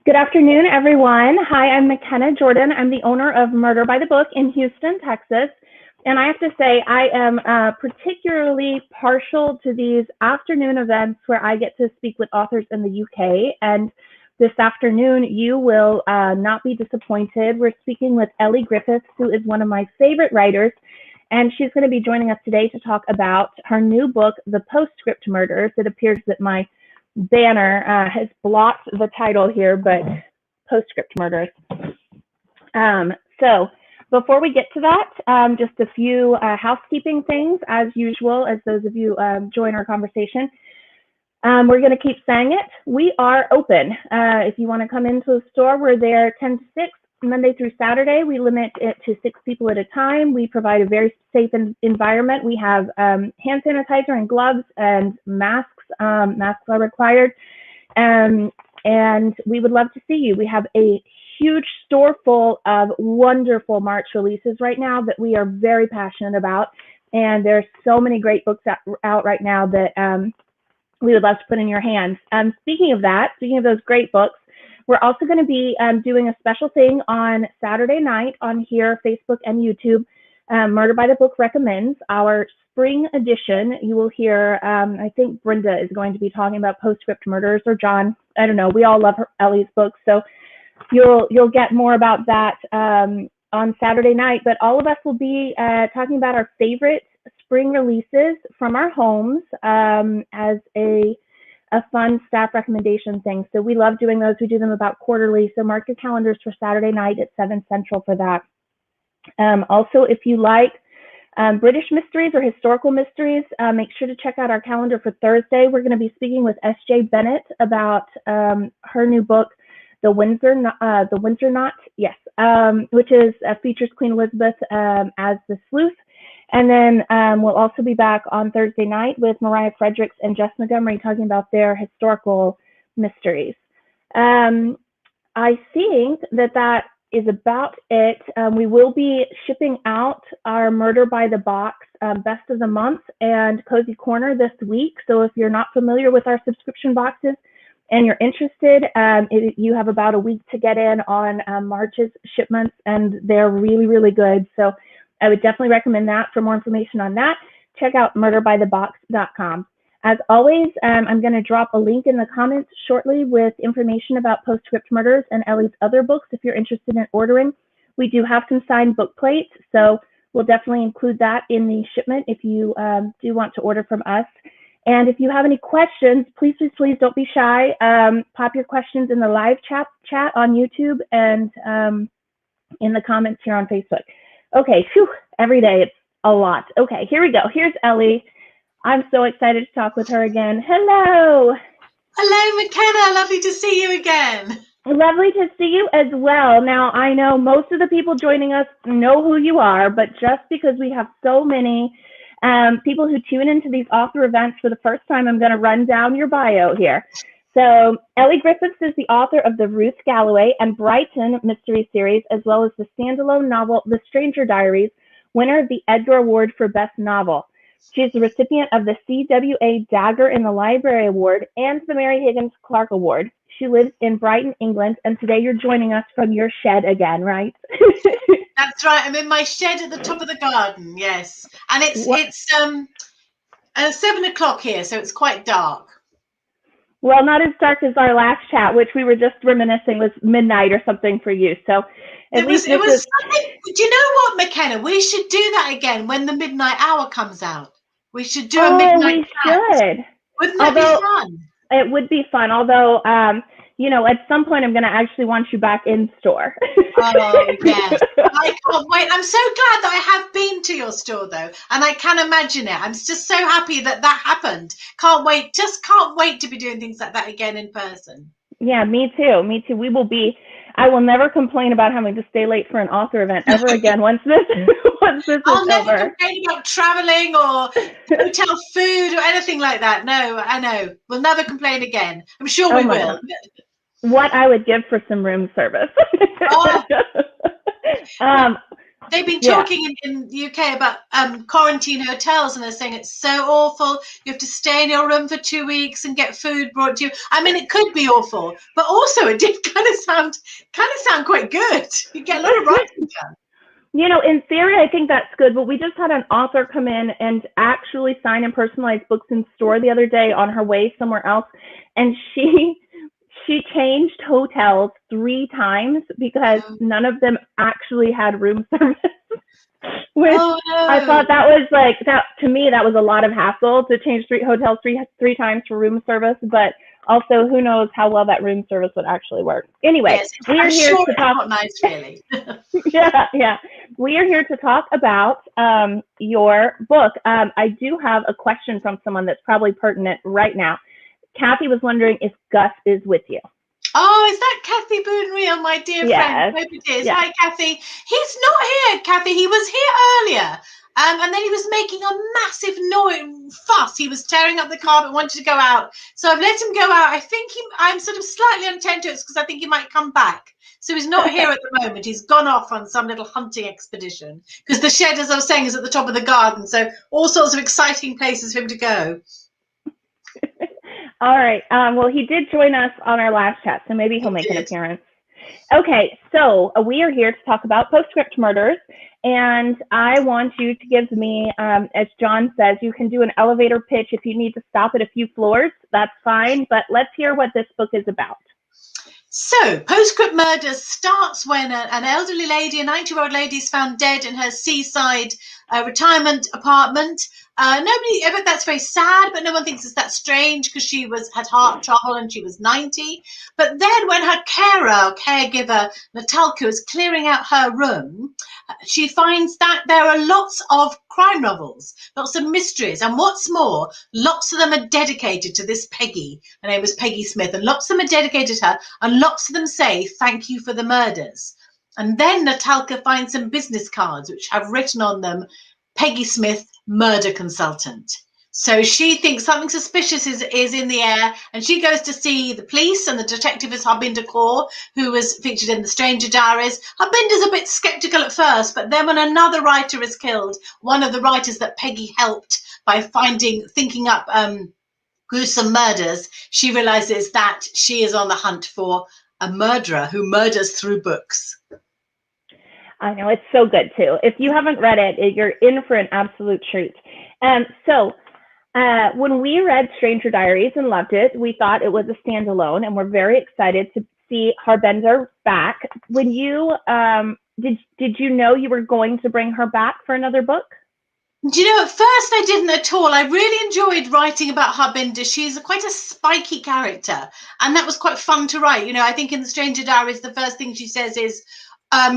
Good afternoon, everyone. Hi, I'm McKenna Jordan. I'm the owner of Murder by the Book in Houston, Texas. And I have to say, I am particularly partial to these afternoon events where I get to speak with authors in the UK. And this afternoon, you will not be disappointed. We're speaking with Elly Griffiths, who is one of my favorite writers. And she's going to be joining us today to talk about her new book, The Postscript Murders. It appears that my banner has blocked the title here, but Postscript Murders. So before we get to that, just a few housekeeping things, as usual, as those of you join our conversation. We're going to keep saying it. We are open. If you want to come into the store, we're there 10 to 6, Monday through Saturday. We limit it to 6 people at a time. We provide a very safe environment. We have hand sanitizer and gloves and masks. Masks are required. And we would love to see you. We have a huge store full of wonderful March releases right now that we are very passionate about. And there's so many great books out right now that we would love to put in your hands. Speaking of those great books, we're also going to be doing a special thing on Saturday night on here, Facebook and YouTube. Murder by the Book Recommends, our spring edition. You will hear, I think Brenda is going to be talking about Postscript Murders, or John. I don't know. We all love Elly's books, so you'll get more about that on Saturday night. But all of us will be talking about our favorite spring releases from our homes as a fun staff recommendation thing. So we love doing those. We do them about quarterly. So mark your calendars for Saturday night at 7 Central for that. Also, if you like British mysteries or historical mysteries, make sure to check out our calendar for Thursday. We're going to be speaking with S.J. Bennett about her new book, The Windsor Knot, yes, which features Queen Elizabeth as the sleuth. And then we'll also be back on Thursday night with Mariah Fredericks and Jess Montgomery talking about their historical mysteries. I think that is about it. We will be shipping out our Murder by the Box Best of the Month and Cozy Corner this week. So if you're not familiar with our subscription boxes and you're interested, you have about a week to get in on March's shipments, and they're really, really good. So I would definitely recommend that. For more information on that, check out murderbythebox.com. As always, I'm going to drop a link in the comments shortly with information about Postscript Murders and Elly's other books if you're interested in ordering. We do have some signed book plates, so we'll definitely include that in the shipment if you do want to order from us. And if you have any questions, please don't be shy. Pop your questions in the live chat on YouTube and in the comments here on Facebook. Okay, every day it's a lot. Okay, here we go. Here's Elly. I'm so excited to talk with her again. Hello. Hello, McKenna. Lovely to see you again. Lovely to see you as well. Now, I know most of the people joining us know who you are, but just because we have so many people who tune into these author events for the first time, I'm going to run down your bio here. So Elly Griffiths is the author of the Ruth Galloway and Brighton mystery series, as well as the standalone novel, The Stranger Diaries, winner of the Edgar Award for Best Novel. She is the recipient of the CWA Dagger in the Library Award and the Mary Higgins Clark Award. She lives in Brighton, England, and today you're joining us from your shed again, right? That's right. I'm in my shed at the top of the garden, yes. And it's 7 o'clock here, so it's quite dark. Well, not as dark as our last chat, which we were just reminiscing was midnight or something for you. So it was something. Do you know what, McKenna? We should do that again when the midnight hour comes out. We should do a midnight chat. We should. Wouldn't that be fun? It would be fun. Although, at some point I'm going to actually want you back in store. Oh, yes. I can't wait. I'm so glad that I have been to your store, though, and I can imagine it. I'm just so happy that happened. Can't wait. Just can't wait to be doing things like that again in person. Yeah, me too. We will be. I will never complain about having to stay late for an author event ever again once this is over. I'll never complain about traveling or hotel food or anything like that. No, I know. We'll never complain again. I'm sure we will. What I would give for some room service. They've been talking in the UK about quarantine hotels, and they're saying it's so awful. You have to stay in your room for 2 weeks and get food brought to you. I mean, it could be awful, but also it did kind of sound quite good. You get a lot of writing done. You know, in theory, I think that's good, but we just had an author come in and actually sign and personalize books in store the other day on her way somewhere else, and she changed hotels 3 times because none of them actually had room service. Which I thought that was like, that to me, that was a lot of hassle to change 3 hotels three times for room service, but also who knows how well that room service would actually work. Anyway, yes, we're here to talk. Not nice, really. yeah. We are here to talk about your book. I do have a question from someone that's probably pertinent right now. Kathy was wondering if Gus is with you. Oh, is that Kathy Boone-Real, my dear friend? I hope it is. Yes. Hi, Kathy. He's not here, Kathy. He was here earlier. And then he was making a massive fuss. He was tearing up the carpet, wanted to go out. So I've let him go out. I think I'm sort of slightly unintent to it because I think he might come back. So he's not here at the moment. He's gone off on some little hunting expedition because the shed, as I was saying, is at the top of the garden. So all sorts of exciting places for him to go. All right. Well, he did join us on our last chat, so maybe he'll make an appearance. Okay, so we are here to talk about Postscript murders, and I want you to give me, as John says, you can do an elevator pitch if you need to stop at a few floors. That's fine, but let's hear what this book is about. So, Postscript Murders starts when an elderly lady, a 90-year-old lady, is found dead in her seaside retirement apartment. That's very sad, but no one thinks it's that strange because she had heart trouble and she was 90. But then when her caregiver, Natalka, is clearing out her room, she finds that there are lots of crime novels, lots of mysteries, and what's more, lots of them are dedicated to this Peggy. Her name was Peggy Smith, and lots of them are dedicated to her, and lots of them say, "Thank you for the murders." And then Natalka finds some business cards which have written on them, "Peggy Smith, murder consultant." So she thinks something suspicious is in the air, and she goes to see the police, and the detective is Harbinder Kaur, who was featured in the Stranger Diaries. Harbinder's a bit skeptical at first, but then when another writer is killed, one of the writers that Peggy helped by thinking up gruesome murders, she realizes that she is on the hunt for a murderer who murders through books. I know, it's so good too. If you haven't read it, you're in for an absolute treat. When we read Stranger Diaries and loved it, we thought it was a standalone, and we're very excited to see Harbinder back. When you did you know you were going to bring her back for another book? Do you know, at first I didn't at all. I really enjoyed writing about Harbinder. She's quite a spiky character, and that was quite fun to write. You know, I think in the Stranger Diaries, the first thing she says is,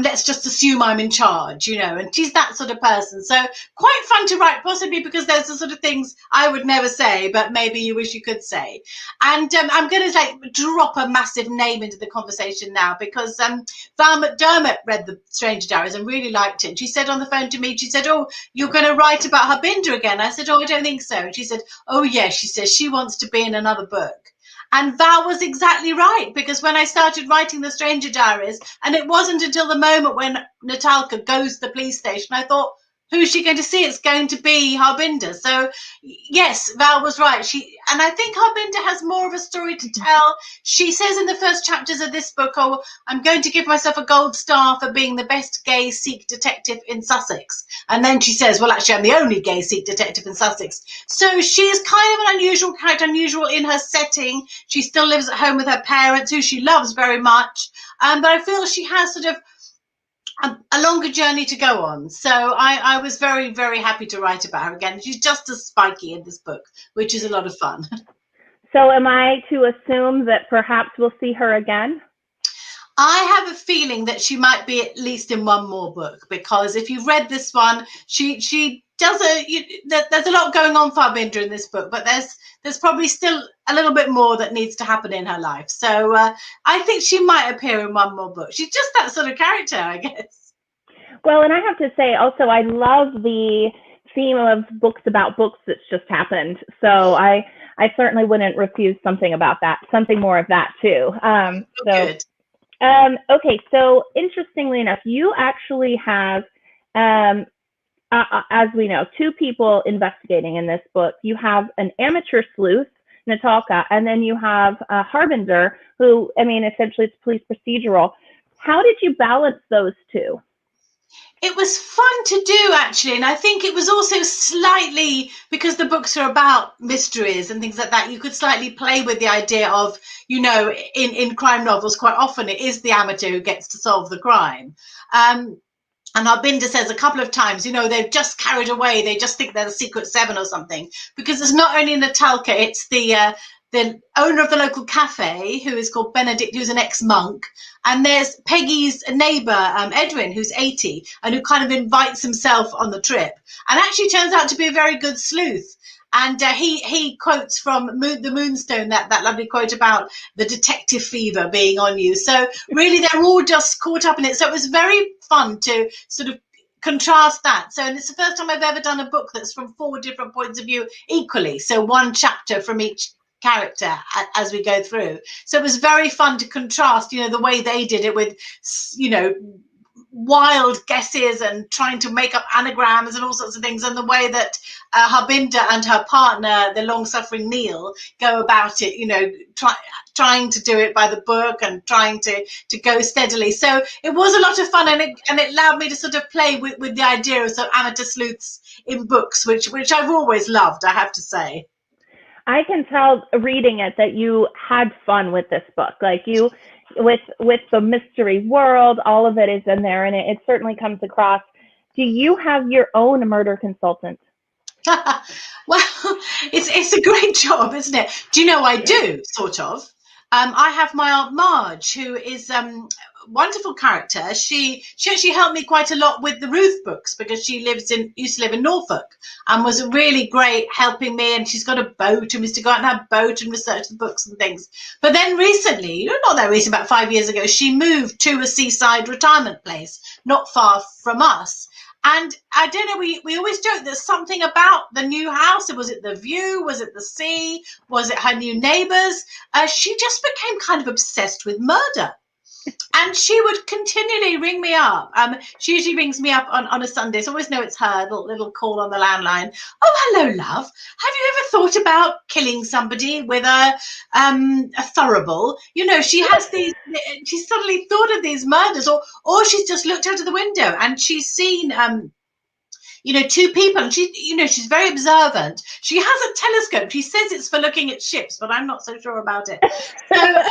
let's just assume I'm in charge, you know, and she's that sort of person. So quite fun to write, possibly because there's the sort of things I would never say, but maybe you wish you could say. And I'm going to drop a massive name into the conversation now because Val McDermott read the Stranger Diaries and really liked it. And she said on the phone to me, she said, "Oh, you're going to write about Harbinder again?" I said, "Oh, I don't think so." And she said, "Oh, yes," she says, "she wants to be in another book." And Val was exactly right, because when I started writing the Stranger Diaries, and it wasn't until the moment when Natalka goes to the police station, I thought, who's she going to see? It's going to be Harbinder. So yes, Val was right. And I think Harbinder has more of a story to tell. She says in the first chapters of this book, "Oh, I'm going to give myself a gold star for being the best gay Sikh detective in Sussex." And then she says, "Well, actually, I'm the only gay Sikh detective in Sussex." So she is kind of an unusual character, unusual in her setting. She still lives at home with her parents, who she loves very much. But I feel she has sort of a longer journey to go on. So I was very, very happy to write about her again. She's just as spiky in this book, which is a lot of fun. So am I to assume that perhaps we'll see her again? I have a feeling that she might be at least in one more book, because if you've read this one, she does there's a lot going on for Harbinder in this book, but there's probably still a little bit more that needs to happen in her life. So I think she might appear in one more book. She's just that sort of character, I guess. Well, and I have to say also, I love the theme of books about books that's just happened. So I certainly wouldn't refuse something about that, something more of that too. Good. Okay, so interestingly enough, you actually have As we know, two people investigating in this book. You have an amateur sleuth, Natalka, and then you have a Harbinger, who, I mean, essentially it's police procedural. How did you balance those two? It was fun to do, actually, and I think it was also slightly, because the books are about mysteries and things like that, you could slightly play with the idea of, you know, in crime novels, quite often it is the amateur who gets to solve the crime. And Harbinder says a couple of times, you know, they've just carried away. They just think they're the Secret Seven or something. Because it's not only Natalka, it's the owner of the local cafe, who is called Benedict, who's an ex-monk. And there's Peggy's neighbour, Edwin, who's 80, and who kind of invites himself on the trip. And actually turns out to be a very good sleuth. And he quotes from the Moonstone, that lovely quote about the detective fever being on you. So really, they're all just caught up in it. So it was very fun to sort of contrast that. So, and it's the first time I've ever done a book that's from 4 different points of view equally. So one chapter from each character as we go through. So it was very fun to contrast, you know, the way they did it with, you know, wild guesses and trying to make up anagrams and all sorts of things, and the way that Harbinder and her partner, the long-suffering Neil, go about it, you know, trying to do it by the book and trying to go steadily. So it was a lot of fun, and it allowed me to sort of play with the idea of sort of amateur sleuths in books, which I've always loved, I have to say. I can tell reading it that you had fun with this book. Like you, with the mystery world, all of it is in there, and it certainly comes across. Do you have your own murder consultant? Well, it's a great job, isn't it? Do you know I do, sort of. I have my Aunt Marge, who is wonderful character. She actually helped me quite a lot with the Ruth books, because she used to live in Norfolk, and was really great helping me. And she's got a boat, and we used to go out and have a boat and research the books and things. But then recently, not that recent, about 5 years ago, she moved to a seaside retirement place not far from us. And I don't know, we always joke, there's something about the new house. Was it the view? Was it the sea? Was it her new neighbours? She just became kind of obsessed with murder. And she would continually ring me up. She usually rings me up on a Sunday, so I always know it's her, little call on the landline. Oh, hello, love. Have you ever thought about killing somebody with a thurible? You know, she suddenly thought of these murders, or she's just looked out of the window and she's seen you know, 2 people, and she's very observant. She has a telescope. She says it's for looking at ships, but I'm not so sure about it. So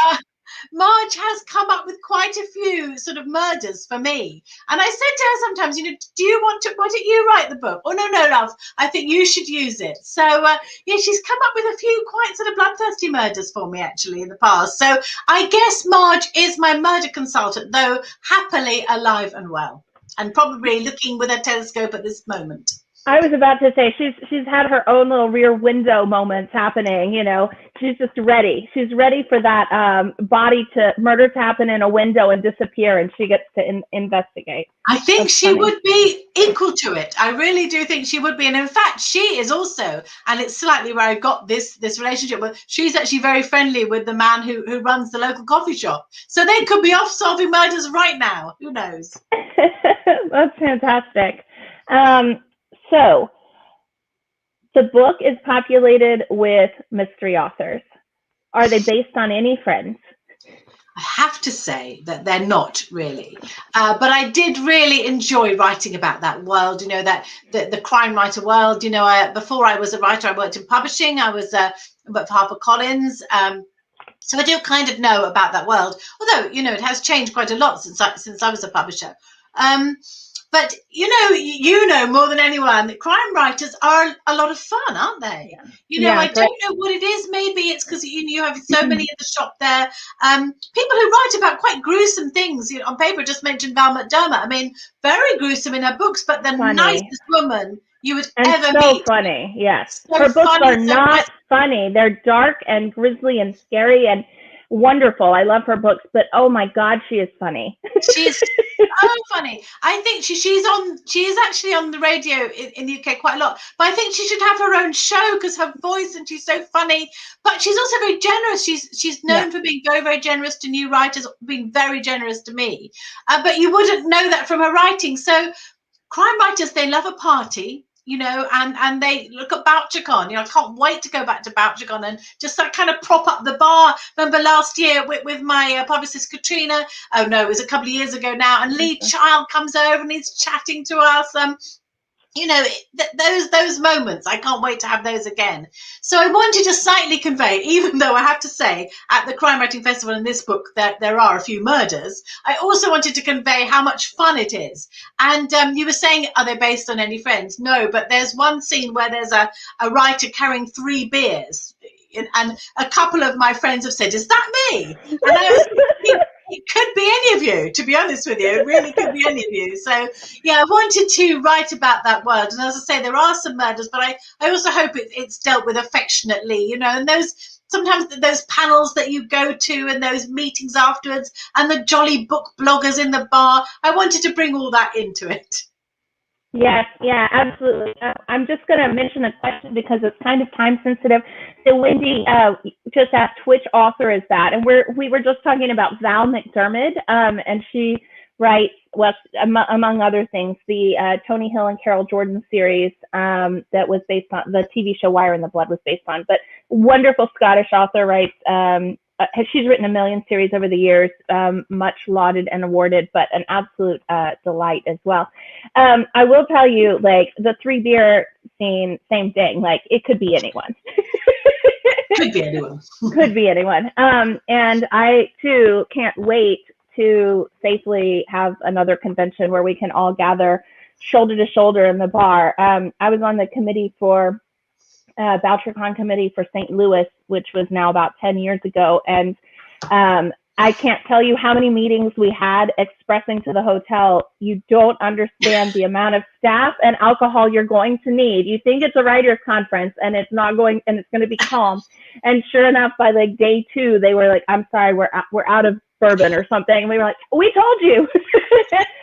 Marge has come up with quite a few sort of murders for me. And I said to her sometimes, you know, why don't you write the book? Oh, no, love, I think you should use it. So, yeah, she's come up with a few quite sort of bloodthirsty murders for me, actually, in the past. So I guess Marge is my murder consultant, though happily alive and well, and probably looking with a telescope at this moment. I was about to say she's had her own little rear window moments happening. You know, she's just ready. She's ready for that murder to happen in a window and disappear, and she gets to investigate. I think she would be equal to it. I really do think she would be. And in fact, she is also, and it's slightly where I got this relationship with, she's actually very friendly with the man who runs the local coffee shop. So they could be off solving murders right now. Who knows? That's fantastic. So the book is populated with mystery authors. Are they based on any friends? I have to say that they're not really, but I did really enjoy writing about that world, you know, that the crime writer world. You know, before I was a writer, I worked in publishing. I was worked for HarperCollins. So I do kind of know about that world, although, you know, it has changed quite a lot since I was a publisher. But, you know more than anyone that crime writers are a lot of fun, aren't they? Yeah. You know, I don't know what it is. Maybe it's because you have so many in the shop there. People who write about quite gruesome things. You know, on paper, just mentioned Val McDermott. I mean, very gruesome in her books, but the nicest woman you would ever meet. So funny, yes. So her books are not funny. They're dark and grisly and scary and wonderful. I love her books, but oh my God, she is funny. She's so funny. I think she is actually on the radio in the UK quite a lot, but I think she should have her own show because her voice, and she's so funny, but she's also very generous. She's known for being very, very generous to new writers, being very generous to me, but you wouldn't know that from her writing. So crime writers, they love a party, you know, and they look at Bouchercon. You know, I can't wait to go back to Bouchercon and just like kind of prop up the bar. Remember last year with my publicist Katrina? Oh no, it was a couple of years ago now. And Lee Child comes over and he's chatting to us. You know, those moments, I can't wait to have those again. So I wanted to slightly convey, even though I have to say at the Crime Writing Festival in this book that there are a few murders, I also wanted to convey how much fun it is. And you were saying, are they based on any friends? No, but there's one scene where there's a writer carrying 3 beers. And a couple of my friends have said, is that me? And I was thinking, it could be any of you, to be honest with you. It really could be any of you. So, yeah, I wanted to write about that world. And as I say, there are some murders, but I also hope it's dealt with affectionately, you know, and sometimes those panels that you go to and those meetings afterwards and the jolly book bloggers in the bar. I wanted to bring all that into it. Yes, yeah, absolutely. I'm just going to mention a question because it's kind of time sensitive. So Wendy just asked, which author is that? And we were just talking about Val McDermid, and she writes, well, among other things, the Tony Hill and Carol Jordan series that was based on the TV show Wire and the Blood was based on. But wonderful Scottish author, writes. She's written a million series over the years, much lauded and awarded, but an absolute delight as well. I will tell you, like, the 3 beer scene, same thing. Like, it could be anyone. Could be anyone. Could be anyone. And I, too, can't wait to safely have another convention where we can all gather shoulder to shoulder in the bar. I was on the committee for Bouchercon committee for St. Louis, which was now about 10 years ago. And I can't tell you how many meetings we had expressing to the hotel, you don't understand the amount of staff and alcohol you're going to need. You think it's a writer's conference and it's not going, and it's going to be calm. And sure enough, by like day 2, they were like, I'm sorry, we're out of bourbon or something. And we were like, we told you.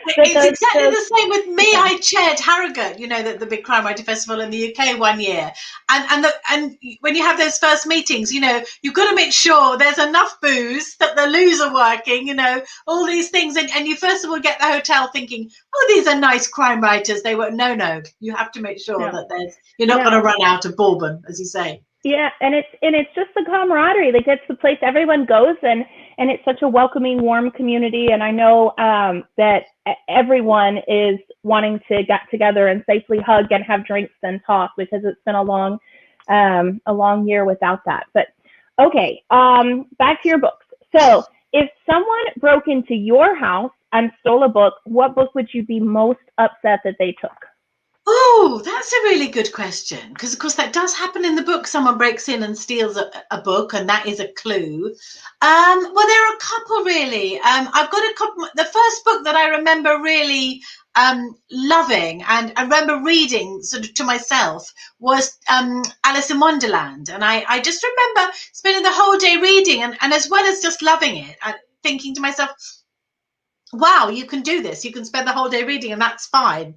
It's exactly the same with me. I chaired Harrogate, you know, the big crime writing festival in the UK one year. And when you have those first meetings, you know, you've got to make sure there's enough booze, that the loos are working, you know, all these things. And you first of all get the hotel thinking, oh, these are nice crime writers. They were, no, you have to make sure that you're not going to run out of bourbon, as you say. Yeah, and it's just the camaraderie. Like, it's the place everyone goes, and it's such a welcoming, warm community. And I know that everyone is wanting to get together and safely hug and have drinks and talk, because it's been a long year without that. But okay, back to your books. So if someone broke into your house and stole a book, what book would you be most upset that they took? Oh, that's a really good question, because of course that does happen in the book. Someone breaks in and steals a book, and that is a clue. Well, there are a couple really. I've got a couple. The first book that I remember really loving and I remember reading sort of to myself was Alice in Wonderland, and I just remember spending the whole day reading and as well as just loving it, thinking to myself, wow, you can do this. You can spend the whole day reading, and that's fine.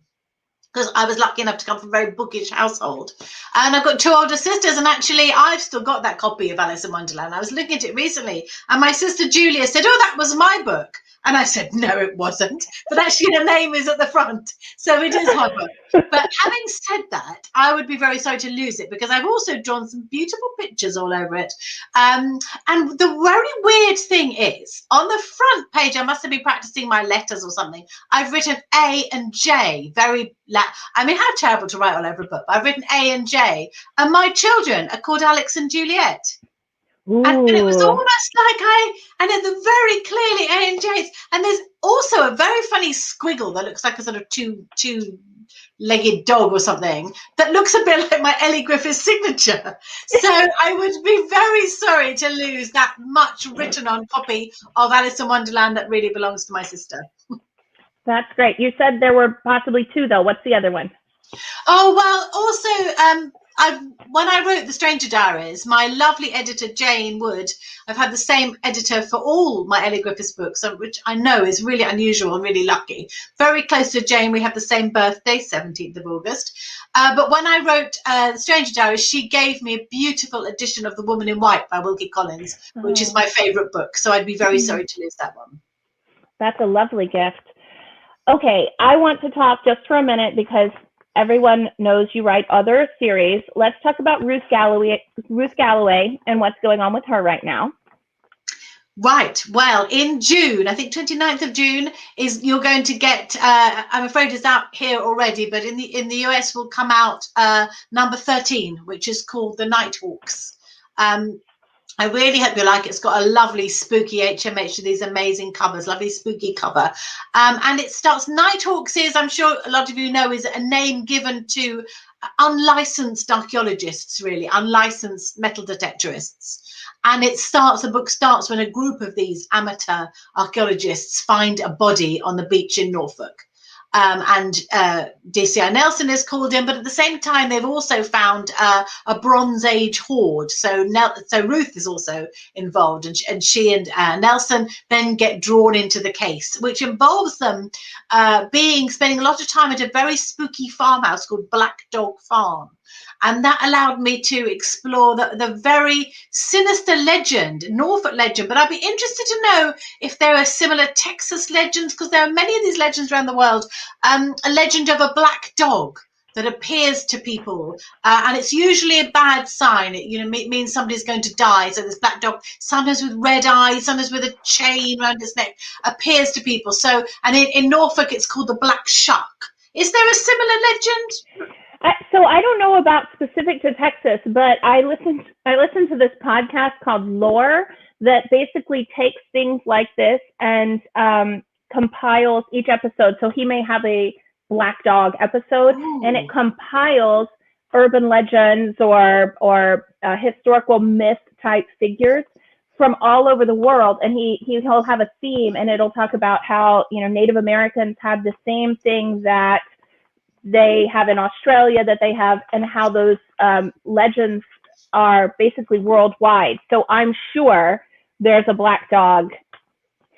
Because I was lucky enough to come from a very bookish household. And I've got 2 older sisters, and actually I've still got that copy of Alice in Wonderland. I was looking at it recently, and my sister Julia said, oh, that was my book. And I said, no, it wasn't. But actually the name is at the front. So it is my book. But having said that, I would be very sorry to lose it, because I've also drawn some beautiful pictures all over it. And the very weird thing is, on the front page, I must have been practicing my letters or something. I've written A and J. I mean, how terrible to write all over a book. But I've written A and J. And my children are called Alex and Juliet. And it was almost like and it's very clearly A and J's. And there's also a very funny squiggle that looks like a sort of two-legged dog or something that looks a bit like my Elly Griffiths signature. So I would be very sorry to lose that much written on copy of Alice in Wonderland that really belongs to my sister. That's great. You said there were possibly 2, though. What's the other one? Oh, well, also, when I wrote The Stranger Diaries, my lovely editor, Jane Wood, I've had the same editor for all my Elly Griffiths books, which I know is really unusual and really lucky. Very close to Jane, we have the same birthday, 17th of August. But when I wrote The Stranger Diaries, she gave me a beautiful edition of The Woman in White by Wilkie Collins, which is my favourite book. So I'd be very sorry to lose that one. That's a lovely gift. Okay, I want to talk just for a minute because everyone knows you write other series. Let's talk about Ruth Galloway and what's going on with her right now. Right. Well, in June, I think 29th of June is you're going to get. I'm afraid it's out here already, but in the US will come out number 13, which is called The Nighthawks. I really hope you like it. It's got a lovely spooky HMH with these amazing covers, lovely spooky cover. And it starts, Nighthawks is, I'm sure a lot of you know, is a name given to unlicensed archaeologists, really, unlicensed metal detectorists. And the book starts when a group of these amateur archaeologists find a body on the beach in Norfolk. And DCI Nelson is called in, but at the same time, they've also found a Bronze Age hoard. So Ruth is also involved, and she and Nelson then get drawn into the case, which involves them spending a lot of time at a very spooky farmhouse called Black Dog Farm. And that allowed me to explore the very sinister legend, Norfolk legend. But I'd be interested to know if there are similar Texas legends, because there are many of these legends around the world. A legend of a black dog that appears to people, and it's usually a bad sign. It means somebody's going to die. So this black dog, sometimes with red eyes, sometimes with a chain around its neck, appears to people. So, and in Norfolk, it's called the Black Shark. Is there a similar legend? So I don't know about specific to Texas, but I listened to this podcast called Lore that basically takes things like this and compiles each episode. So he may have a black dog episode, and it compiles urban legends or historical myth type figures from all over the world, and he'll have a theme, and it'll talk about how Native Americans have the same thing that they have in Australia that they have, and how those legends are basically worldwide. So I'm sure there's a black dog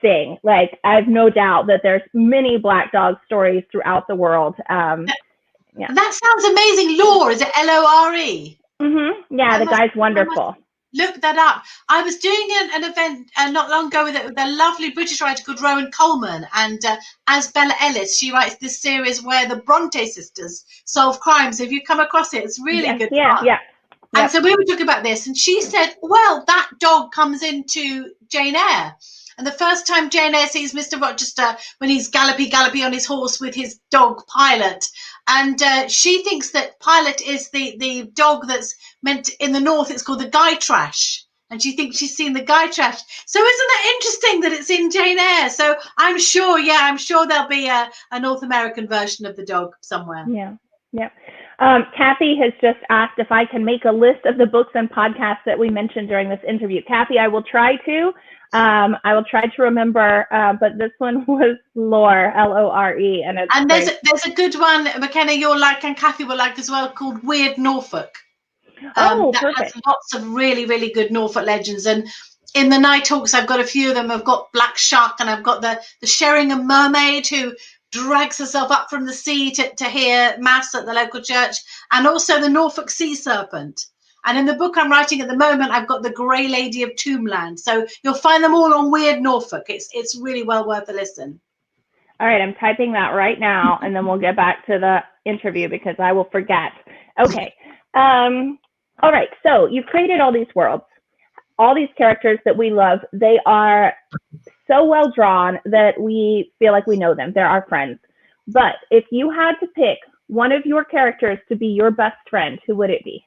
thing. Like, I have no doubt that there's many black dog stories throughout the world. Yeah. That sounds amazing. Lore, is it Lore? Mm-hmm. Yeah, the guy's wonderful. Look that up. I was doing an event not long ago with a lovely British writer called Rowan Coleman, and as Bella Ellis, she writes this series where the Bronte sisters solve crimes. Have you come across it? It's really good fun. Yeah. And so we were talking about this, and she said, well, that dog comes into Jane Eyre. And the first time Jane Eyre sees Mr. Rochester when he's gallopy on his horse with his dog Pilot, and she thinks that Pilot is the dog that's meant in the north. It's called the Guy Trash, and she thinks she's seen the Guy Trash. So isn't that interesting that it's in Jane Eyre? So I'm sure there'll be a North American version of the dog somewhere. Yeah. Kathy has just asked if I can make a list of the books and podcasts that we mentioned during this interview. Kathy, I will try to. I will try to remember, but this one was Lore, Lore, and there's a good one, McKenna, you'll like, and Kathy will like as well, called Weird Norfolk. That perfect. has lots of really, really good Norfolk legends. And in the Nighthawks, I've got a few of them. I've got Black Shark, and I've got the Sheringham Mermaid who drags herself up from the sea to hear mass at the local church, and also the Norfolk Sea Serpent. And in the book I'm writing at the moment, I've got the Grey Lady of Tombland. So you'll find them all on Weird Norfolk. It's really well worth a listen. All right, I'm typing that right now, and then we'll get back to the interview because I will forget. Okay. All right, so you've created all these worlds, all these characters that we love. They are so well drawn that we feel like we know them. They're our friends. But if you had to pick one of your characters to be your best friend, who would it be?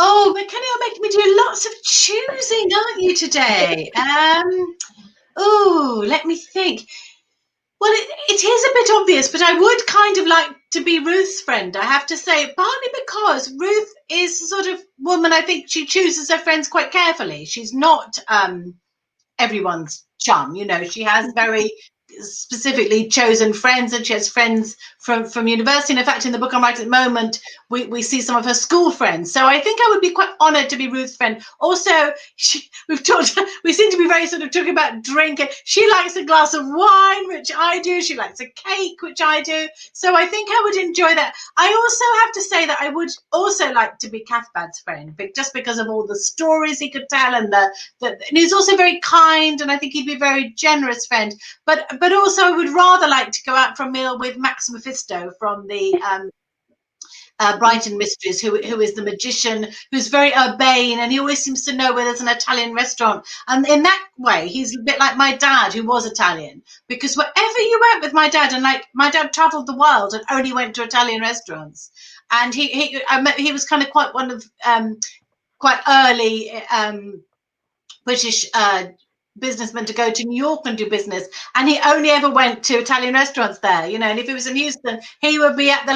Oh, McKenna, you're making me do lots of choosing, aren't you, today? Let me think. Well, it is a bit obvious, but I would kind of like to be Ruth's friend, I have to say, partly because Ruth is the sort of woman, I think she chooses her friends quite carefully. She's not everyone's chum, she has very specifically chosen friends, and she has friends from university. And in fact, in the book I'm writing at the moment, we see some of her school friends. So I think I would be quite honoured to be Ruth's friend. Also, we seem to be very sort of talking about drinking. She likes a glass of wine, which I do. She likes a cake, which I do. So I think I would enjoy that. I also have to say that I would also like to be Cathbad's friend, just because of all the stories he could tell, and he's also very kind, and I think he'd be a very generous friend. But but also I would rather like to go out for a meal with Max Mephisto from the Brighton Mysteries, who is the magician, who's very urbane, and he always seems to know where there's an Italian restaurant. And in that way, he's a bit like my dad, who was Italian, because wherever you went with my dad, and like my dad traveled the world and only went to Italian restaurants, and he was kind of quite one of quite early British businessman to go to New York and do business, and he only ever went to Italian restaurants there, you know. And if he was in Houston, he would be at the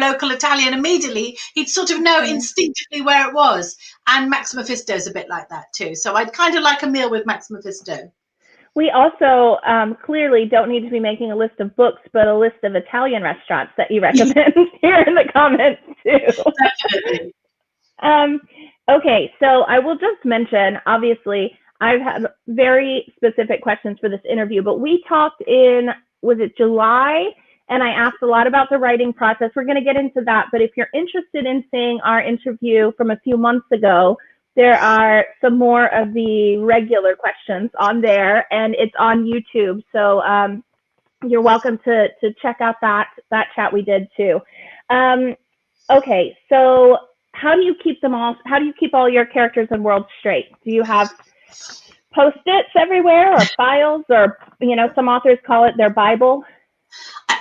local Italian immediately. He'd sort of know instinctively where it was. And Max Mephisto's a bit like that too. So I'd kind of like a meal with Max Mephisto. We also clearly don't need to be making a list of books, but a list of Italian restaurants that you recommend here in the comments too. Definitely. Okay, so I will just mention, obviously, I've had very specific questions for this interview, but we talked in, was it July? And I asked a lot about the writing process. We're going to get into that, but if you're interested in seeing our interview from a few months ago, there are some more of the regular questions on there, and it's on YouTube. So you're welcome to check out that chat we did too. Okay, so how do you keep them all? How do you keep all your characters and worlds straight? Do you have Post-its everywhere, or files, or, you know, some authors call it their Bible?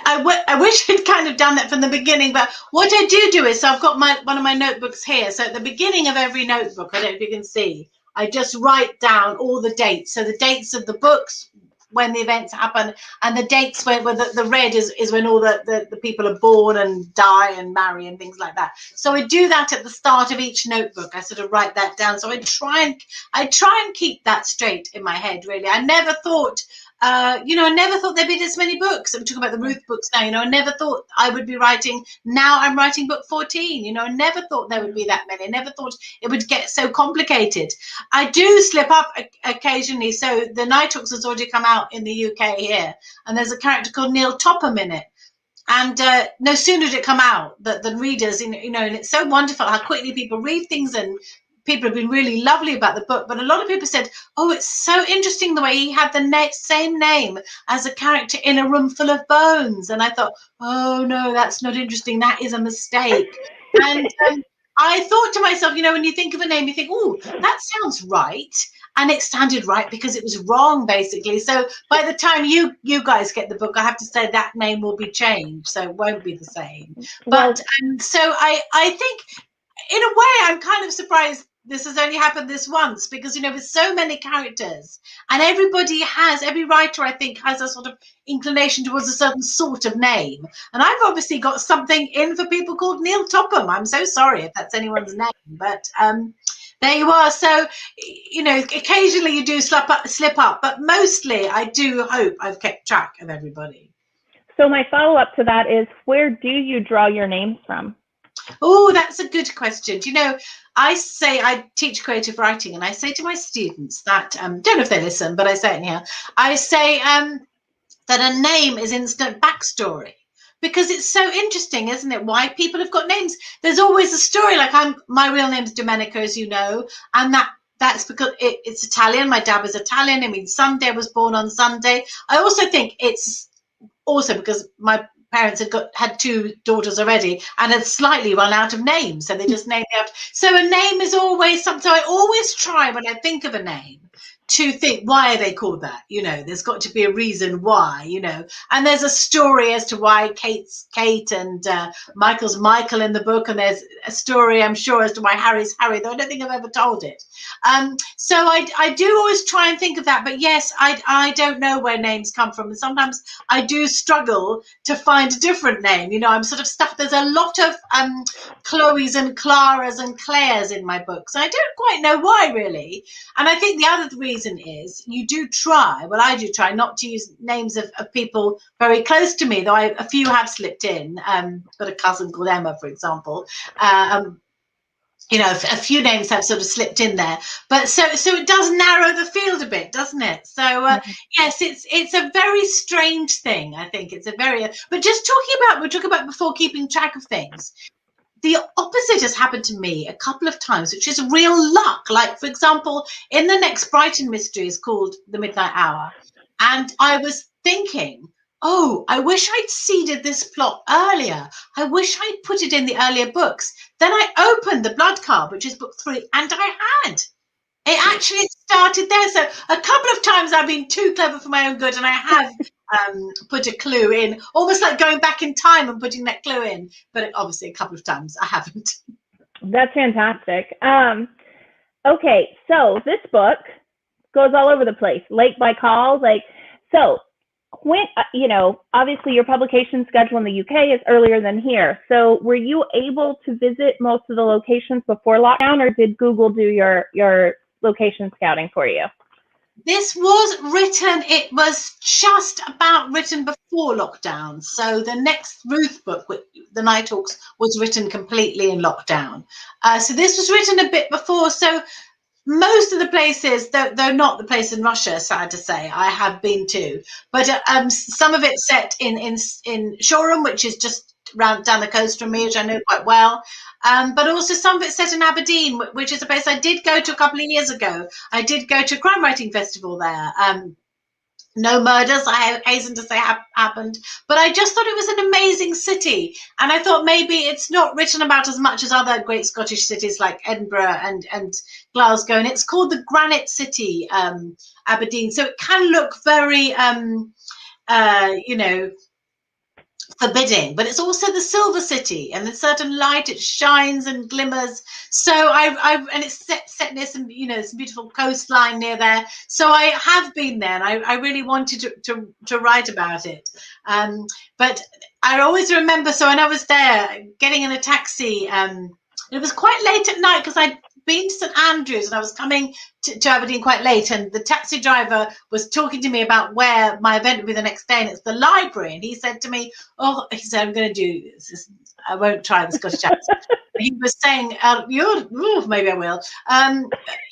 I wish I'd kind of done that from the beginning, but what I do is, so I've got one of my notebooks here. So at the beginning of every notebook, I don't know if you can see, I just write down all the dates. So the dates of the books, when the events happen, and the dates when the red is when all the people are born and die and marry and things like that. So I do that at the start of each notebook. I sort of write that down. So I try and keep that straight in my head, really. I never thought I never thought there'd be this many books. I'm talking about the Ruth books now. I never thought I would be writing. Now I'm writing book 14. I never thought there would be that many. I never thought it would get so complicated. I do slip up occasionally. So the Nighthawks has already come out in the UK here, and there's a character called Neil Topham in it. And no sooner did it come out that the readers, and it's so wonderful how quickly people read things, and people have been really lovely about the book. But a lot of people said, oh, it's so interesting the way he had the same name as a character in A Room Full of Bones. And I thought, oh, no, that's not interesting. That is a mistake. And I thought to myself, when you think of a name, you think, oh, that sounds right. And it sounded right because it was wrong, basically. So by the time you guys get the book, I have to say that name will be changed. So it won't be the same. But so I think, in a way, I'm kind of surprised this has only happened this once, because, with so many characters, and every writer, I think, has a sort of inclination towards a certain sort of name. And I've obviously got something in for people called Neil Topham. I'm so sorry if that's anyone's name, but there you are. So, occasionally you do slip up, but mostly I do hope I've kept track of everybody. So my follow-up to that is, where do you draw your names from? Oh, that's a good question. I teach creative writing, and I say to my students that, don't know if they listen, but I say it in here. I say that a name is instant backstory, because it's so interesting, isn't it? Why people have got names. There's always a story. Like my real name's Domenico, as you know, and that's because it's Italian. My dad was Italian. I mean, Sunday, I was born on Sunday. I also think it's also because my parents had two daughters already and had slightly run out of names, so they just named it after. So a name is always something. So I always try, when I think of a name, to think, why are they called that? There's got to be a reason why, and there's a story as to why Kate's Kate and Michael's Michael in the book, and there's a story, I'm sure, as to why Harry's Harry, though I don't think I've ever told it. So I do always try and think of that, but yes, I don't know where names come from, and sometimes I do struggle to find a different name. I'm sort of stuck. There's a lot of Chloe's and Clara's and Claire's in my books. I don't quite know why, really. And I think the other reason is I do try not to use names of people very close to me, though a few have slipped in. Got a cousin called Emma, for example. A few names have sort of slipped in there, but so it does narrow the field a bit, doesn't it? So yes, it's a very strange thing. I think it's but just we're talking about before, keeping track of things. The opposite has happened to me a couple of times, which is real luck. Like, for example, in the next Brighton mystery is called The Midnight Hour. And I was thinking, oh, I wish I'd seeded this plot earlier. I wish I'd put it in the earlier books. Then I opened The Blood Card, which is book 3, and I had. It actually started there. So a couple of times I've been too clever for my own good, and I have put a clue in, almost like going back in time and putting that clue in. But obviously a couple of times I haven't. That's fantastic. Okay, so this book goes all over the place. Lake by Call, so when, obviously your publication schedule in the UK is earlier than here. So were you able to visit most of the locations before lockdown, or did Google do your location scouting for you? This was written, it was just about written before lockdown. So the next Ruth book, The Night Hawks, was written completely in lockdown. So this was written a bit before. So most of the places, though not the place in Russia, sad to say, I have been to. But some of it's set in Shoreham, which is just down the coast from me, which I know quite well. But also some of it's set in Aberdeen, which is a place I did go to a couple of years ago. I did go to a crime writing festival there. No murders, I hasten to say, happened. But I just thought it was an amazing city. And I thought maybe it's not written about as much as other great Scottish cities like Edinburgh and Glasgow. And it's called the Granite City, Aberdeen. So it can look very, forbidding, but it's also the Silver City, and there's certain light, it shines and glimmers. So and it's set near some, some beautiful coastline near there. So I have been there, and I really wanted to write about it. But I always remember, so when I was there, getting in a taxi, it was quite late at night because I'd been to St Andrews and I was coming to Aberdeen quite late, and the taxi driver was talking to me about where my event would be the next day, and it's the library. And he said to me, I'm going to do this. I won't try the Scottish accent. He was saying, maybe I will.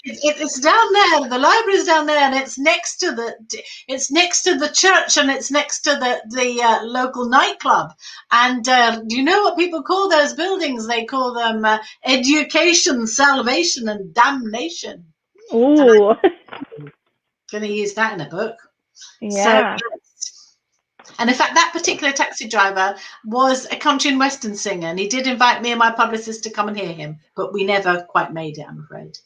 It's down there. The library is down there, and it's next to the church, and it's next to the local nightclub. And do you know what people call those buildings? They call them education, salvation, and damnation. Ooh. Going to use that in a book. Yeah. So, and in fact, that particular taxi driver was a country and western singer, and he did invite me and my publicist to come and hear him, but we never quite made it, I'm afraid.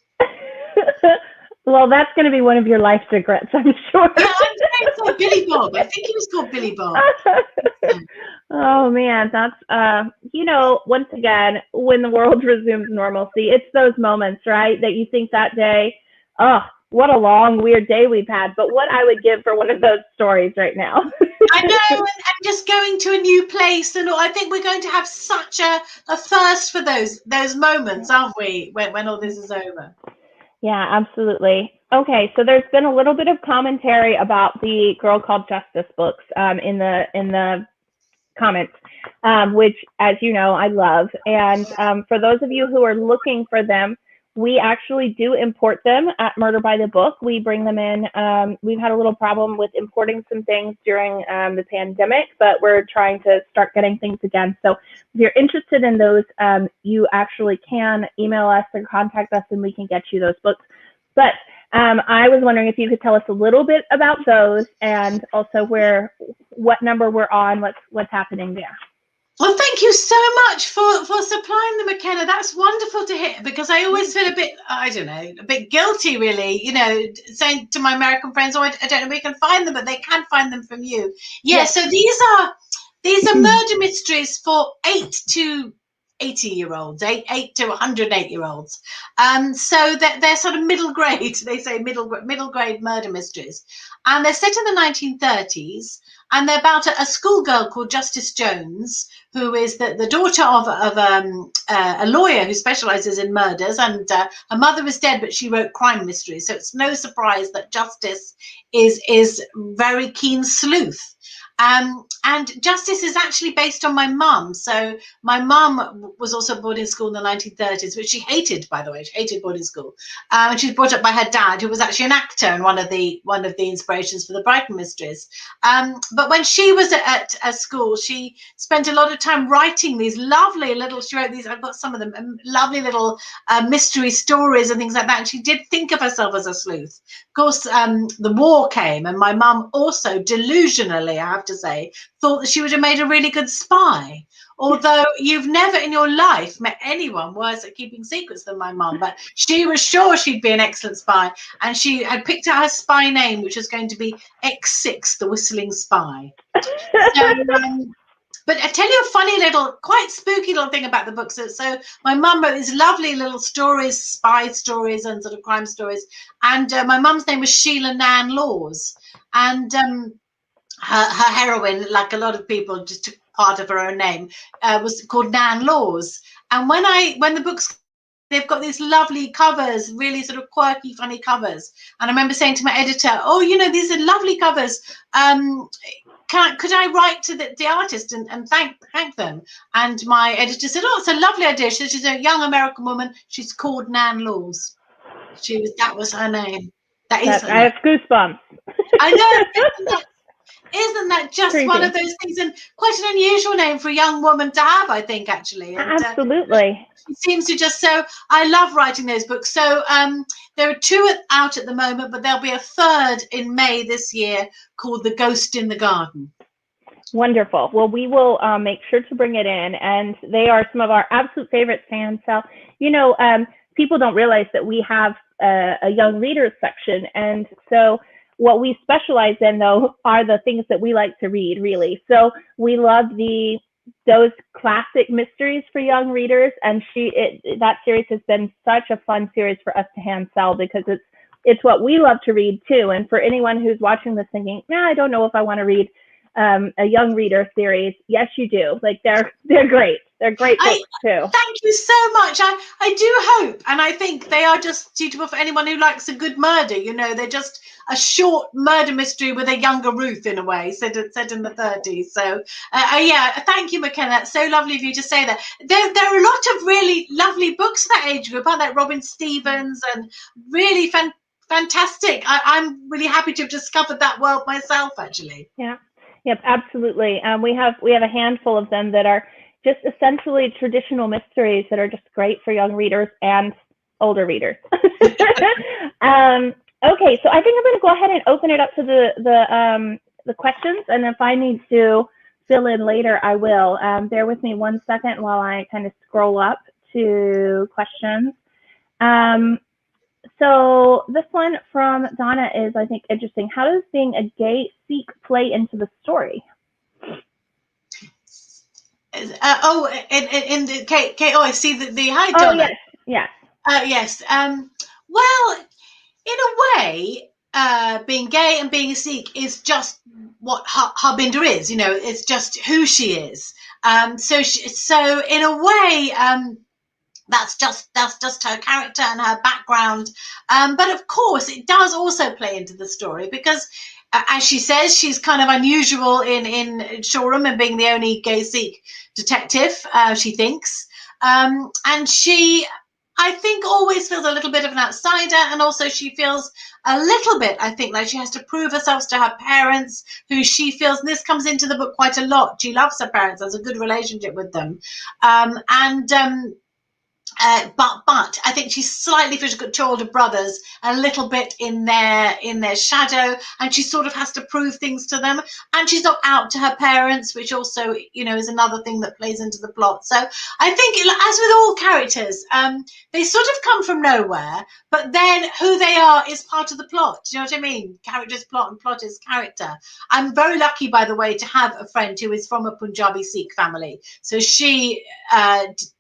Well, that's going to be one of your life's regrets, I'm sure. Yeah, I'm called Billy Bob. I think he was called Billy Bob. Oh man, that's once again, when the world resumes normalcy, it's those moments, right, that you think that day, oh, what a long, weird day we've had, but what I would give for one of those stories right now. I know, and just going to a new place, and I think we're going to have such a thirst for those moments, aren't we, when all this is over? Yeah, absolutely. Okay, so there's been a little bit of commentary about the Girl Called Justice books in the comments, which, as you know, I love. And for those of you who are looking for them, we actually do import them at Murder by the Book. We bring them in. We've had a little problem with importing some things during the pandemic, but we're trying to start getting things again. So if you're interested in those, you actually can email us or contact us, and we can get you those books. But I was wondering if you could tell us a little bit about those, and also what number we're on, what's happening there. Well, thank you so much for supplying them, McKenna. That's wonderful to hear, because I always feel a bit guilty, really, saying to my American friends, I don't know where you can find them, but they can find them from you. Yeah, yes. So these are murder mysteries for 8 to 80-year-olds, 8 to 108-year-olds. So they're sort of middle grade. They say middle grade murder mysteries, and they're set in the 1930s. And they're about a schoolgirl called Justice Jones, who is the daughter of a lawyer who specializes in murders. And her mother is dead, but she wrote crime mysteries. So it's no surprise that Justice is very keen sleuth. And Justice is actually based on my mum. So my mum was also at boarding school in the 1930s, which she hated, by the way. She hated boarding school. And she was brought up by her dad, who was actually an actor and one of the inspirations for the Brighton mysteries. But when she was at school, she spent a lot of time writing these lovely little, she wrote these, I've got some of them, lovely little mystery stories and things like that. And she did think of herself as a sleuth. Of course, the war came, and my mum also delusionally, I have to say, thought that she would have made a really good spy. Although you've never in your life met anyone worse at keeping secrets than my mum, but she was sure she'd be an excellent spy, and she had picked out her spy name, which was going to be X6, the Whistling Spy. So, but I tell you a funny little, quite spooky little thing about the books. So my mum wrote these lovely little stories, spy stories and sort of crime stories. And my mum's name was Sheila Nan Laws. And her heroine, like a lot of people, just took part of her own name, was called Nan Laws. And when the books, they've got these lovely covers, really sort of quirky, funny covers. And I remember saying to my editor, oh, these are lovely covers. Could I write to the artist and thank them? And my editor said, oh, it's a lovely idea. She's a young American woman. She's called Nan Laws. That was her name. That is her name. I have goosebumps. I know. Isn't that just Crazy. One of those things, and quite an unusual name for a young woman to have, I think, actually. And, absolutely. She seems to just, so I love writing those books. So there are 2 out at the moment, but there'll be a 3rd in May this year called The Ghost in the Garden. Wonderful. Well, we will make sure to bring it in, and they are some of our absolute favorites, Sam. So, people don't realize that we have a young readers section, and so what we specialize in, though, are the things that we like to read, really. So we love those classic mysteries for young readers, and that series has been such a fun series for us to hand sell, because it's what we love to read too. And for anyone who's watching this thinking, I don't know if I want to read a young reader series, yes, you do. Like they're great. They're great books too. Thank you so much. I do hope, and I think they are just suitable for anyone who likes a good murder. They're just a short murder mystery with a younger Ruth, in a way, said in the 30s. So thank you, McKenna. It's so lovely of you to say that. There are a lot of really lovely books for that age group, aren't there? Robin Stevens, and really fantastic. I'm really happy to have discovered that world myself, actually. Yeah. Yep, absolutely. We have a handful of them that are just essentially traditional mysteries that are just great for young readers and older readers. Okay, so I think I'm going to go ahead and open it up to the questions, and if I need to fill in later, I will. Bear with me 1 second while I kind of scroll up to questions. So this one from Donna is, I think, interesting. How does being a gay Sikh play into the story? In the I see the hi, Donna. Oh, yes. Yes. Well, in a way, being gay and being a Sikh is just what Harbinder is. It's just who she is. So in a way, that's just her character and her background. But of course, it does also play into the story because, as she says, she's kind of unusual in Shoreham and being the only gay Sikh detective, she thinks. And she, I think, always feels a little bit of an outsider, and also she feels a little bit, I think, like she has to prove herself to her parents, who she feels, and this comes into the book quite a lot, she loves her parents, has a good relationship with them. But I think she slightly feels she's got 2 older brothers, a little bit in their shadow, and she sort of has to prove things to them. And she's not out to her parents, which also, is another thing that plays into the plot. So I think, as with all characters, they sort of come from nowhere, but then who they are is part of the plot. Do you know what I mean? Character's plot and plot is character. I'm very lucky, by the way, to have a friend who is from a Punjabi Sikh family. So she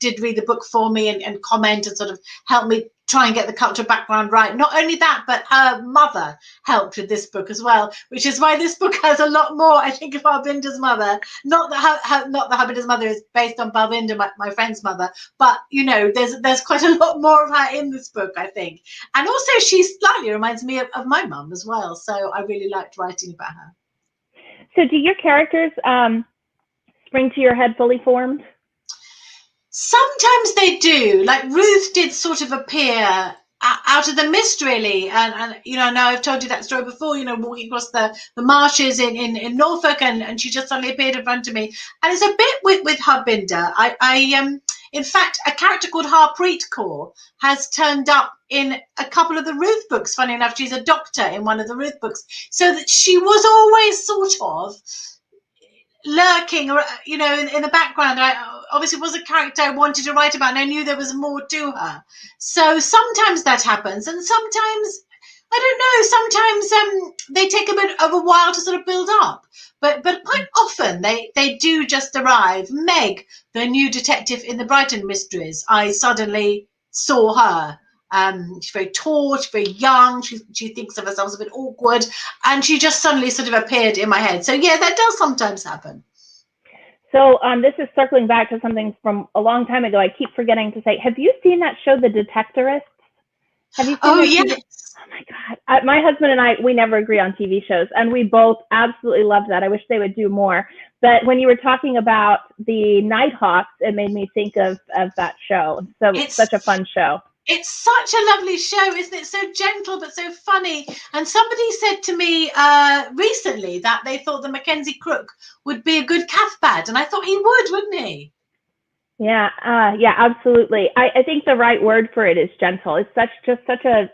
did read the book for me and comment and sort of help me try and get the cultural background right. Not only that, but her mother helped with this book as well, which is why this book has a lot more, I think, of Barbinder's mother. Not that Barbinder's mother is based on Barbinder, my friend's mother, but there's quite a lot more of her in this book, I think. And also she slightly reminds me of my mum as well. So I really liked writing about her. So do your characters spring to your head fully formed? Sometimes they do. Like Ruth did sort of appear out of the mist, really. And now I've told you that story before, walking across the marshes in Norfolk, and she just suddenly appeared in front of me. And it's a bit with Harbinder. In fact, a character called Harpreet Kaur has turned up in a couple of the Ruth books. Funny enough, she's a doctor in one of the Ruth books. So that she was always sort of lurking, or in the background. I obviously was a character I wanted to write about, and I knew there was more to her. So sometimes that happens, and sometimes I don't know. Sometimes they take a bit of a while to sort of build up, but quite often they do just arrive. Meg, the new detective in the Brighton mysteries, I suddenly saw her. She's very tall, she's very young, she thinks of herself as a bit awkward, and she just suddenly sort of appeared in my head. So yeah, that does sometimes happen. So this is circling back to something from a long time ago. I keep forgetting to say, have you seen that show, The Detectorists? Have you seen Oh, that? yes. Oh my God. My husband and I, we never agree on TV shows, and we both absolutely loved that. I wish they would do more. But when you were talking about the Nighthawks, it made me think of that show. So it's such a fun show. It's such a lovely show, isn't it? So gentle, but so funny. And somebody said to me recently that they thought the Mackenzie Crook would be a good Cathbad. And I thought he would, wouldn't he? Yeah, absolutely. I think the right word for it is gentle. It's such a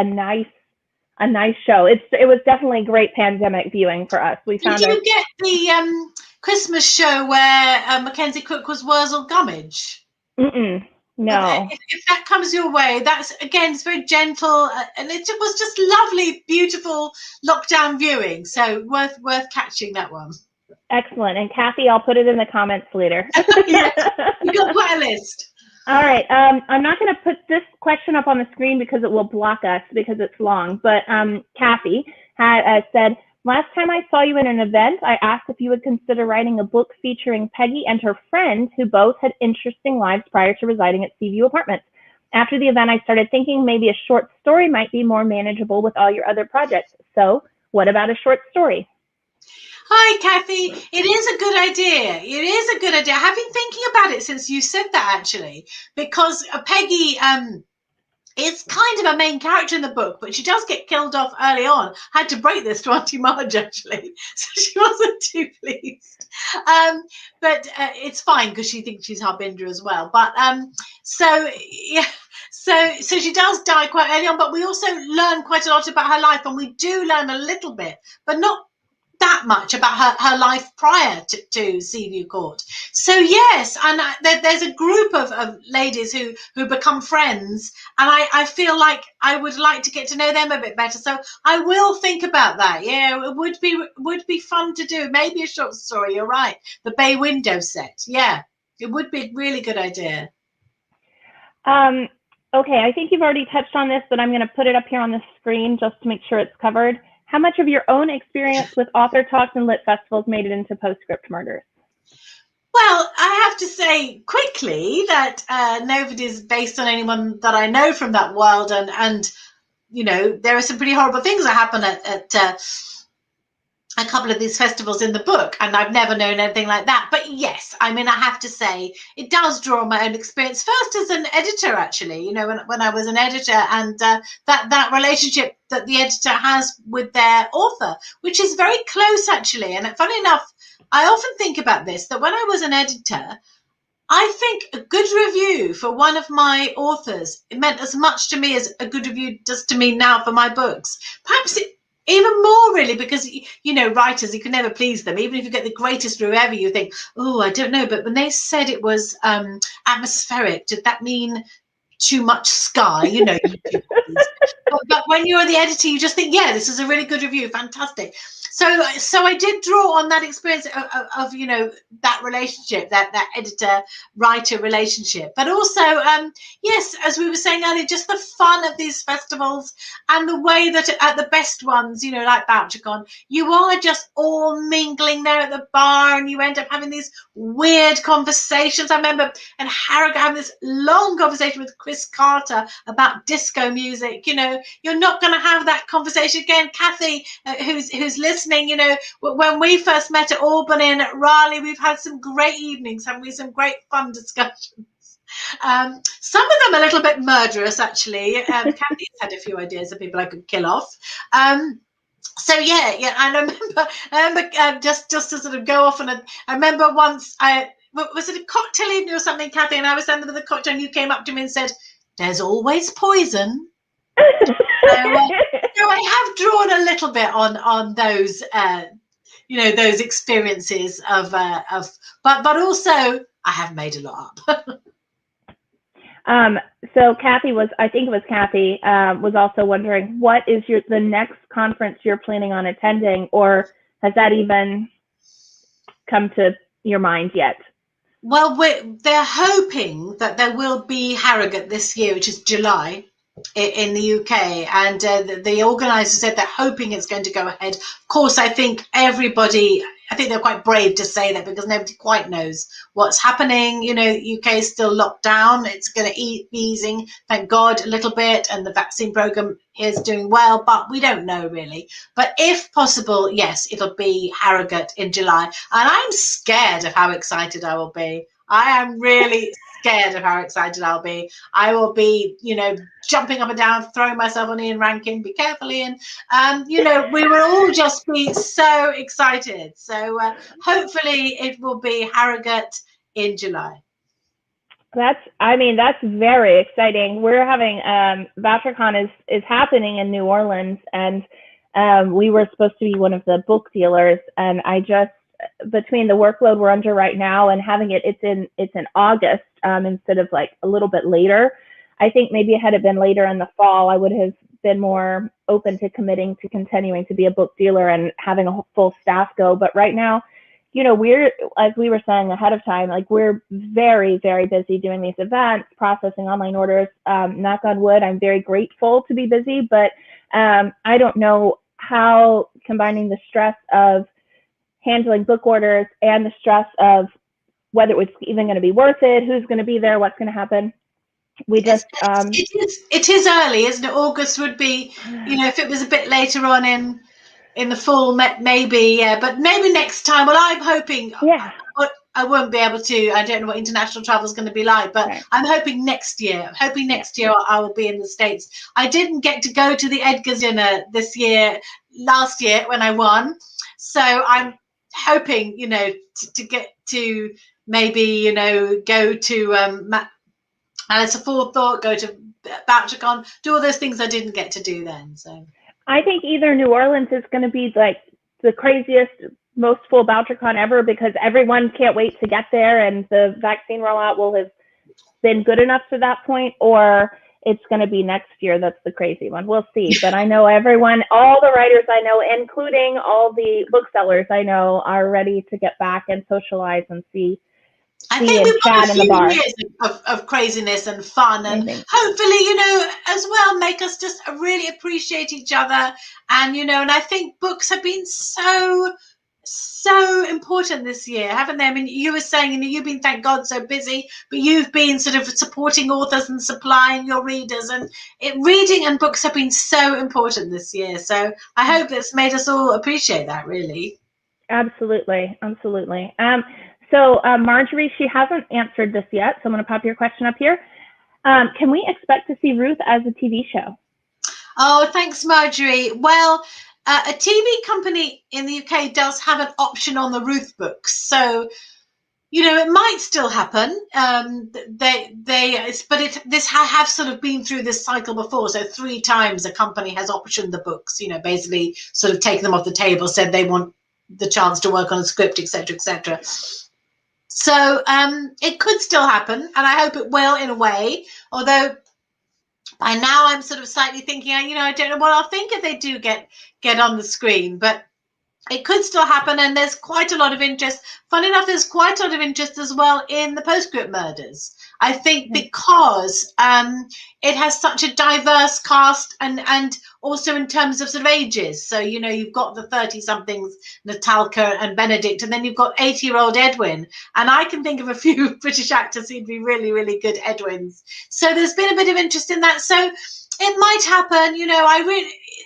nice show. It was definitely great pandemic viewing for us. Did you get the Christmas show where Mackenzie Crook was Wurzel Gummidge? No. If that comes your way, that's, again, it's very gentle, and it was just lovely, beautiful lockdown viewing. So worth catching that one. Excellent. And Kathy, I'll put it in the comments later. Yes, you've got quite a list. All right. I'm not going to put this question up on the screen because it will block us because it's long. But Kathy had said, last time I saw you in an event, I asked if you would consider writing a book featuring Peggy and her friend, who both had interesting lives prior to residing at Seaview Apartments. After the event, I started thinking maybe a short story might be more manageable with all your other projects. So what about a short story? Hi, Kathy. It is a good idea. It is a good idea. I have been thinking about it since you said that, actually, because Peggy is kind of a main character in the book, but she does get killed off early on. I had to break this to Auntie Marge, actually, so she wasn't too pleased. But it's fine because she thinks she's Harbinder as well. But so she does die quite early on, but we also learn quite a lot about her life, and we do learn a little bit, but not that much about her life prior to Seaview Court. So yes, and there's a group of ladies who become friends, and I feel like I would like to get to know them a bit better. So I will think about that. Yeah, it would be fun to do. Maybe a short story. You're right. The bay window set. Yeah, it would be a really good idea. Okay, I think you've already touched on this, but I'm going to put it up here on the screen just to make sure it's covered. How much of your own experience with author talks and lit festivals made it into Postscript Murders? Well, I have to say quickly that nobody's based on anyone that I know from that world, and there are some pretty horrible things that happen at a couple of these festivals in the book, and I've never known anything like that. But yes, I mean, I have to say it does draw on my own experience, first as an editor, actually, when I was an editor, and that relationship that the editor has with their author, which is very close, actually. And funny enough, I often think about this, that when I was an editor, I think a good review for one of my authors, it meant as much to me as a good review does to me now for my books. Perhaps even more, really, because, writers, you can never please them. Even if you get the greatest review ever, you think, oh, I don't know. But when they said it was atmospheric, did that mean too much sky? But when you're the editor, you just think, yeah, this is a really good review. Fantastic. So I did draw on that experience of that relationship, that editor-writer relationship. But also, yes, as we were saying earlier, just the fun of these festivals and the way that at the best ones, like Bouchercon, you are just all mingling there at the bar, and you end up having these weird conversations. I remember and Harrogate having this long conversation with Chris Carter about disco music. You're not going to have that conversation again. Kathy, who's listening, listening, when we first met at Albany and at Raleigh, we've had some great evenings, haven't we? Some great fun discussions. Some of them a little bit murderous, actually. Kathy's had a few ideas of people I could kill off. So yeah, and I remember just to sort of go off on I remember once was it a cocktail evening or something, Kathy, and I was standing with the cocktail and you came up to me and said, "There's always poison." So I have drawn a little bit on those those experiences of but also I have made a lot up. So Kathy I think it was Kathy, was also wondering, what is the next conference you're planning on attending, or has that even come to your mind yet? Well, they're hoping that there will be Harrogate this year, which is July in the UK, and the organisers said they're hoping it's going to go ahead. Of course, I think they're quite brave to say that because nobody quite knows what's happening. UK is still locked down. It's going to be easing, thank God, a little bit, and the vaccine program is doing well, but we don't know really. But if possible, yes, it'll be Harrogate in July, and I'm scared of how excited I will be. I am really scared of how excited I'll be. I will be, jumping up and down, throwing myself on Ian Rankin. Be careful, Ian. We will all just be so excited. So hopefully it will be Harrogate in July. That's very exciting. We're having VoucherCon is happening in New Orleans, and we were supposed to be one of the book dealers, and I just, between the workload we're under right now and having it's in August instead of like a little bit later. I think maybe it had been later in the fall, I would have been more open to committing to continuing to be a book dealer and having a full staff go. But right now, we're, as we were saying ahead of time, like we're very, very busy doing these events, processing online orders. Knock on wood, I'm very grateful to be busy, but I don't know how combining the stress of handling book orders and the stress of whether it's even going to be worth it, who's going to be there, what's going to happen. We just it is early, isn't it? August would be, if it was a bit later on in the fall, maybe, but maybe next time. Well, I'm hoping, I won't be able to. I don't know what international travel is going to be like, but right. I'm hoping next year. Year I will be in the States. I didn't get to go to the Edgar's dinner last year when I won, so I'm hoping, to get to maybe, go to and it's a forethought, go to VoucherCon, do all those things I didn't get to do then. So I think either New Orleans is going to be like the craziest, most full VoucherCon ever because everyone can't wait to get there and the vaccine rollout will have been good enough to that point, or it's going to be next year. That's the crazy one. We'll see. But I know all the writers I know, including all the booksellers I know, are ready to get back and socialize and see. I think we've got a few years of craziness and fun, and hopefully, as well, make us just really appreciate each other. And, and I think books have been so important this year, haven't they? I mean, you were saying, you've been, thank God, so busy, but you've been sort of supporting authors and supplying your readers, and reading and books have been so important this year. So I hope that's made us all appreciate that, really. Absolutely. So Marjorie, she hasn't answered this yet, so I'm going to pop your question up here. Can we expect to see Ruth as a TV show? Oh, thanks, Marjorie. Well, a TV company in the UK does have an option on the Ruth books, so it might still happen. This have sort of been through this cycle before. So 3 times a company has optioned the books. Basically sort of taken them off the table, said they want the chance to work on a script, etc., etc. So it could still happen, and I hope it will in a way, although by now I'm sort of slightly thinking, I don't know what I'll think if they do get on the screen, but it could still happen, and there's quite a lot of interest. Funny enough, there's quite a lot of interest as well in the Postscript murders. I think because it has such a diverse cast and also in terms of sort of ages. So, you've got the 30-somethings, Natalka and Benedict, and then you've got 80-year-old Edwin. And I can think of a few British actors who'd be really, really good Edwins. So there's been a bit of interest in that. So It might happen,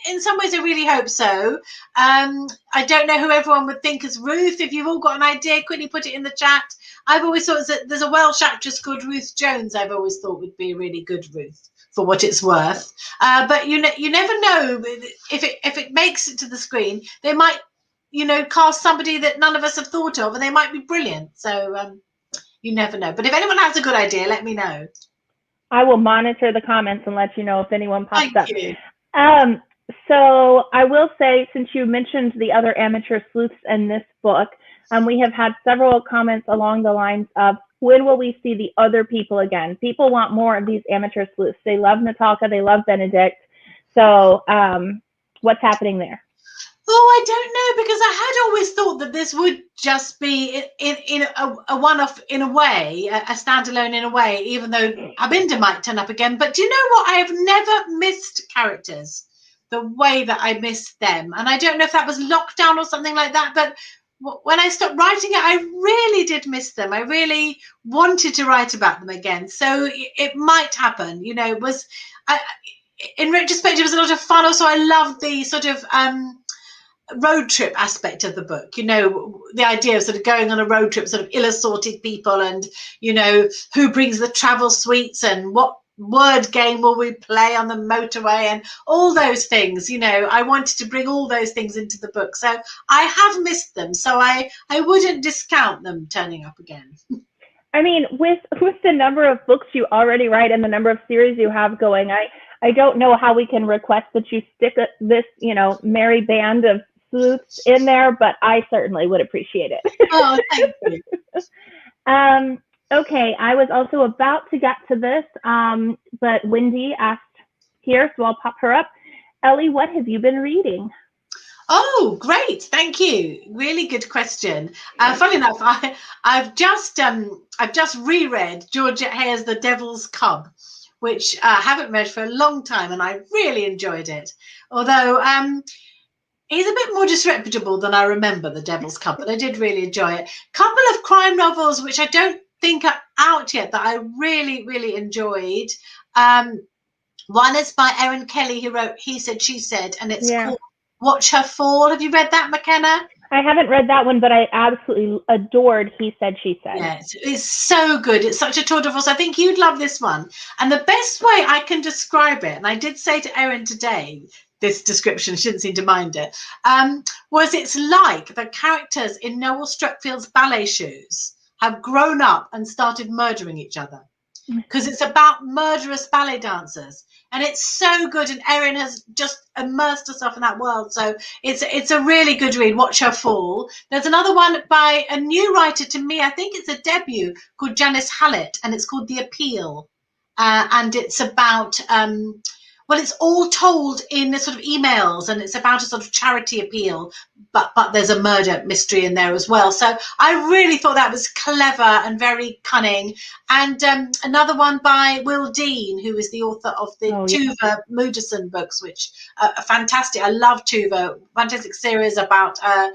in some ways I really hope so. I don't know who everyone would think as Ruth. If you've all got an idea, quickly put it in the chat. I've always thought that there's a Welsh actress called Ruth Jones. I've always thought would be a really good Ruth, for what it's worth. But you never know if it makes it to the screen. They might, cast somebody that none of us have thought of, and they might be brilliant. So you never know. But if anyone has a good idea, let me know. I will monitor the comments and let you know if anyone pops Thank up. you. So I will say, since you mentioned the other amateur sleuths in this book, we have had several comments along the lines of, when will we see the other people again? People want more of these amateur sleuths. They love Natalka. They love Benedict. So what's happening there? Oh, I don't know, because I had always thought that this would just be in a one-off in a way, a standalone in a way, even though Abinda might turn up again. But do you know what? I have never missed characters the way that I missed them. And I don't know if that was lockdown or something like that, but when I stopped writing it, I really did miss them. I really wanted to write about them again. So it might happen. It was, in retrospect, it was a lot of fun. Also, I loved the sort of road trip aspect of the book, the idea of sort of going on a road trip, sort of ill-assorted people, and who brings the travel sweets, and what word game will we play on the motorway, and all those things. I wanted to bring all those things into the book, so I have missed them, so I wouldn't discount them turning up again. I mean, with the number of books you already write and the number of series you have going, I don't know how we can request that you stick this merry band of sleuths in there, but I certainly would appreciate it. Oh, thank you. Okay, I was also about to get to this, but Wendy asked here, so I'll pop her up. Elly, what have you been reading? Oh, great! Thank you. Really good question. Funny enough, I've just reread Georgette Hayes' The Devil's Cub, which I haven't read for a long time, and I really enjoyed it. Although he's a bit more disreputable than I remember, The Devil's Cub, but I did really enjoy it. Couple of crime novels which I don't think are out yet that I really, really enjoyed. One is by Erin Kelly, who wrote He Said, She Said, and it's called Watch Her Fall. Have you read that, McKenna? I haven't read that one, but I absolutely adored He Said, She Said. Yeah, it's so good. It's such a tour de force. I think you'd love this one. And the best way I can describe it, and I did say to Erin today, this description, she didn't seem to mind it, was it's like the characters in Noel Streatfeild's ballet shoes have grown up and started murdering each other, because it's about murderous ballet dancers. And it's so good, and Erin has just immersed herself in that world. So it's a really good read. Watch Her Fall. There's another one by a new writer to me. I think it's a debut, called Janice Hallett, and it's called The Appeal. And it's about it's all told in sort of emails, and it's about a sort of charity appeal, but there's a murder mystery in there as well. So I really thought that was clever and very cunning. And another one by Will Dean, who is the author of the Tuva Moodyson books, which are fantastic. I love Tuva, fantastic series about a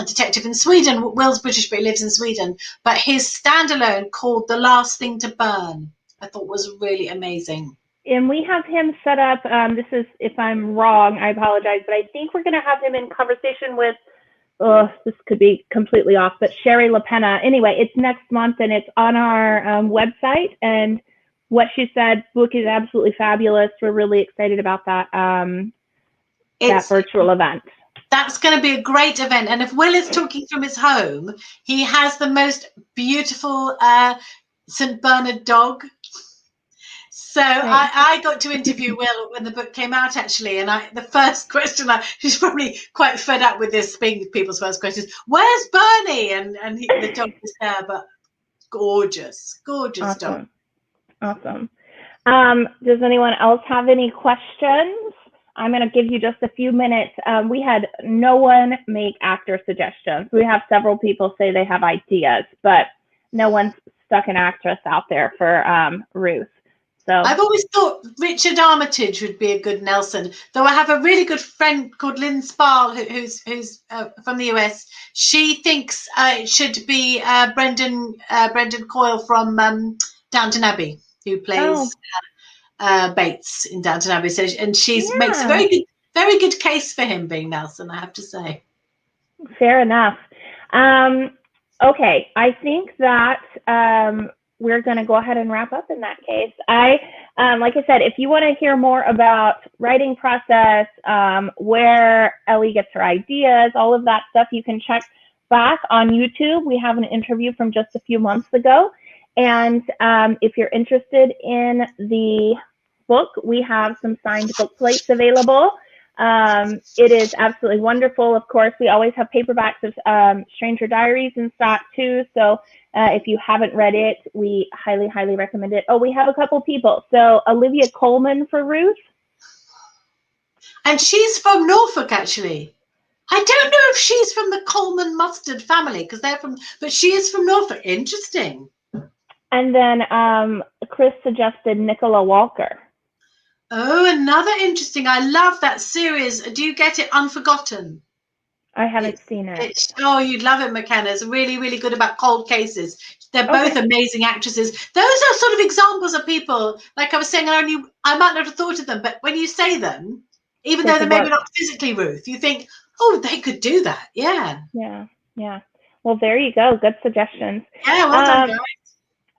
detective in Sweden. Will's British, but he lives in Sweden. But his standalone called The Last Thing to Burn, I thought was really amazing. And we have him set up, this is, if I'm wrong, I apologize, but I think we're going to have him in conversation with, this could be completely off, but Sherry LaPena. Anyway, it's next month, and it's on our website. And what she said, book is absolutely fabulous. We're really excited about that, that virtual event. That's going to be a great event. And if Will is talking from his home, he has the most beautiful St. Bernard dog. So I got to interview Will when the book came out, actually, and the first question, she's probably quite fed up with this being people's first question, is, where's Bernie? And the dog was there, but gorgeous awesome. dog. Awesome. Does anyone else have any questions? I'm going to give you just a few minutes. We had no one make actor suggestions. We have several people say they have ideas, but no one's stuck an actress out there for Ruth. So I've always thought Richard Armitage would be a good Nelson, though I have a really good friend called Lynn Sparl, who's from the US. She thinks it should be Brendan Coyle from Downton Abbey, who plays Bates in Downton Abbey. So, and she makes a Yeah. very good case for him being Nelson, I have to say. Fair enough. Okay, I think that we're going to go ahead and wrap up in that case. Like I said, if you want to hear more about writing process, where Elly gets her ideas, all of that stuff, you can check back on YouTube. We have an interview from just a few months ago. And if you're interested in the book, we have some signed book plates available. It is absolutely wonderful. Of course, we always have paperbacks of Stranger Diaries in stock too. So if you haven't read it, we highly, highly recommend it. Oh, we have a couple people. So Olivia Coleman for Ruth. And she's from Norfolk, actually. I don't know if she's from the Coleman Mustard family because but she is from Norfolk. Interesting. And then Chris suggested Nicola Walker. Oh, another interesting. I love that series. Do you get it? Unforgotten. I haven't seen it. Oh, you'd love it, McKenna. It's really, really good about cold cases. They're both amazing actresses. Those are sort of examples of people, like I was saying, I might not have thought of them, but when you say them, even though they're maybe not physically Ruth, you think, oh, they could do that. Yeah. Yeah. Well, there you go. Good suggestions. Yeah, well done, guys.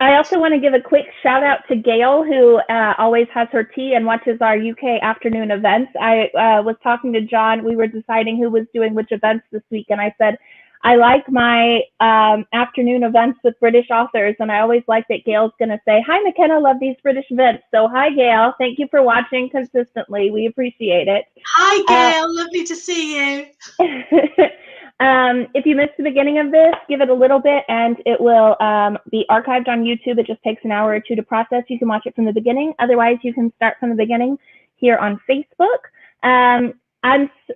I also want to give a quick shout out to Gail, who always has her tea and watches our UK afternoon events. I was talking to John. We were deciding who was doing which events this week, and I said, I like my afternoon events with British authors, and I always like that Gail's going to say, hi, McKenna, love these British events. So hi, Gail. Thank you for watching consistently. We appreciate it. Hi, Gail. Lovely to see you. If you missed the beginning of this, give it a little bit and it will be archived on YouTube. It just takes an hour or two to process. You can watch it from the beginning. Otherwise, you can start from the beginning here on Facebook.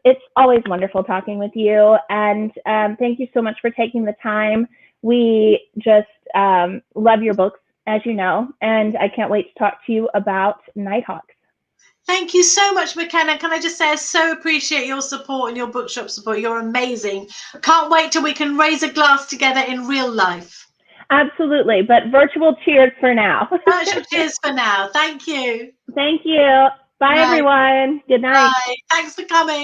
It's always wonderful talking with you. And thank you so much for taking the time. We just love your books, as you know, and I can't wait to talk to you about Nighthawks. Thank you so much, McKenna. Can I just say I so appreciate your support and your bookshop support. You're amazing. Can't wait till we can raise a glass together in real life. Absolutely, but virtual cheers for now. Virtual cheers for now. Thank you. Thank you. Bye, everyone. Good night. Bye. Thanks for coming.